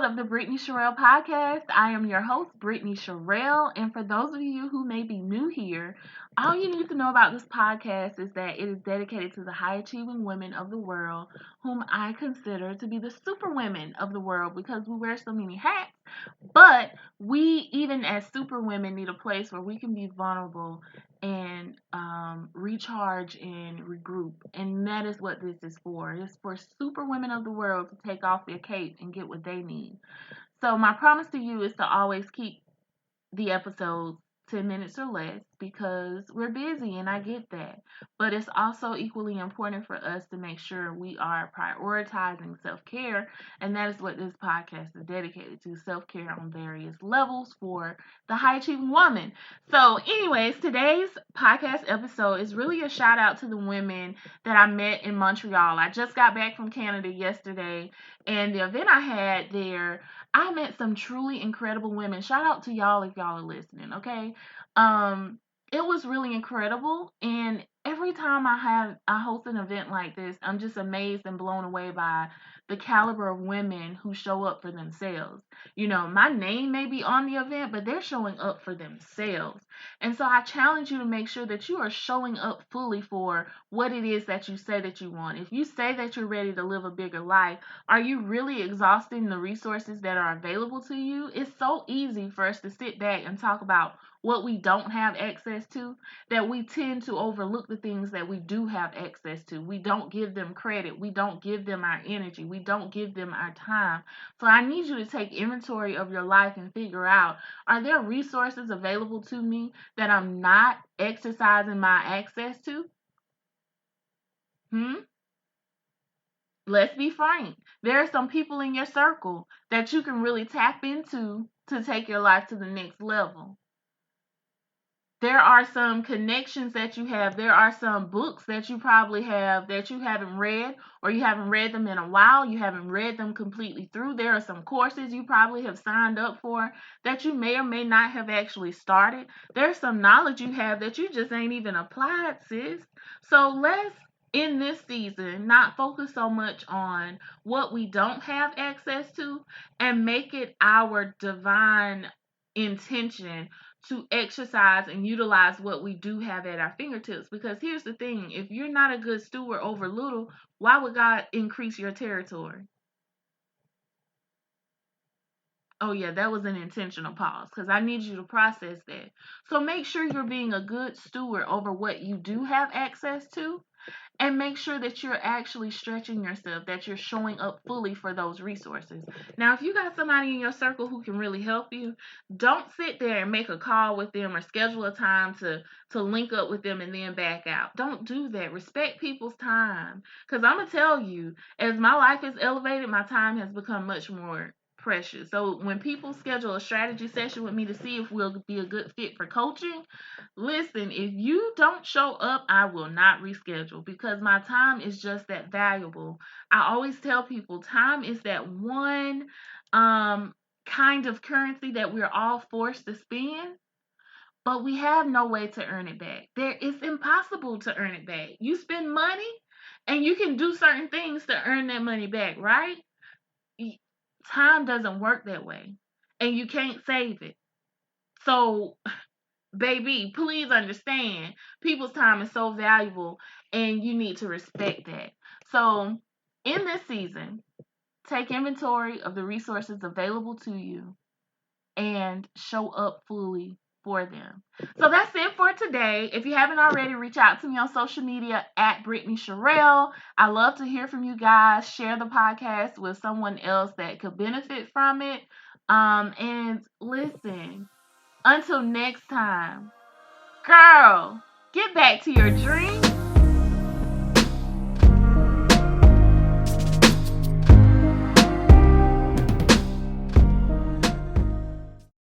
episode of the Brittany Sherell Podcast. I am your host, Brittany Sherell, and for those of you who may be new here, all you need to know about this podcast is that it is dedicated to the high-achieving women of the world, whom I consider to be the super women of the world because we wear so many hats, but we, even as super women, need a place where we can be vulnerable and recharge and regroup. And that is what this is for. It's for super women of the world to take off their cape and get what they need. So my promise to you is to always keep the episodes 10 minutes or less because we're busy and I get that. But it's also equally important for us to make sure we are prioritizing self-care, and that is what this podcast is dedicated to, self-care on various levels for the high-achieving woman. So anyways, today's podcast episode is really a shout out to the women that I met in Montreal. I just got back from Canada yesterday, and the event I had there, I met some truly incredible women. Shout out to y'all if y'all are listening, okay? It was really incredible, and every time I host an event like this, I'm just amazed and blown away by the caliber of women who show up for themselves. You know, my name may be on the event, but they're showing up for themselves. And so I challenge you to make sure that you are showing up fully for what it is that you say that you want. If you say that you're ready to live a bigger life, are you really exhausting the resources that are available to you? It's so easy for us to sit back and talk about what we don't have access to, that we tend to overlook the things that we do have access to. We don't give them credit. We don't give them our energy. We don't give them our time. So I need you to take inventory of your life and figure out, are there resources available to me that I'm not exercising my access to? Let's be frank. There are some people in your circle that you can really tap into to take your life to the next level. There are some connections that you have. There are some books that you probably have that you haven't read, or you haven't read them in a while. You haven't read them completely through. There are some courses you probably have signed up for that you may or may not have actually started. There's some knowledge you have that you just ain't even applied, sis. So let's, in this season, not focus so much on what we don't have access to and make it our divine intention to exercise and utilize what we do have at our fingertips. Because here's the thing, if you're not a good steward over little, why would God increase your territory? Oh yeah, that was an intentional pause because I need you to process that. So make sure you're being a good steward over what you do have access to, and make sure that you're actually stretching yourself, that you're showing up fully for those resources. Now, if you got somebody in your circle who can really help you, don't sit there and make a call with them or schedule a time to link up with them and then back out. Don't do that. Respect people's time. Because I'm going to tell you, as my life is elevated, my time has become much more precious. So when people schedule a strategy session with me to see if we'll be a good fit for coaching, listen, if you don't show up, I will not reschedule because my time is just that valuable. I always tell people time is that one kind of currency that we're all forced to spend, but we have no way to earn it back. It's impossible to earn it back. You spend money and you can do certain things to earn that money back, right? Time doesn't work that way, and you can't save it. So baby, please understand, people's time is so valuable and you need to respect that. So in this season, take inventory of the resources available to you and show up fully for them. So that's it for today. If you haven't already, reach out to me on social media at Brittany Sherell. I love to hear from you guys. Share the podcast with someone else that could benefit from it. And listen, until next time, girl, get back to your dreams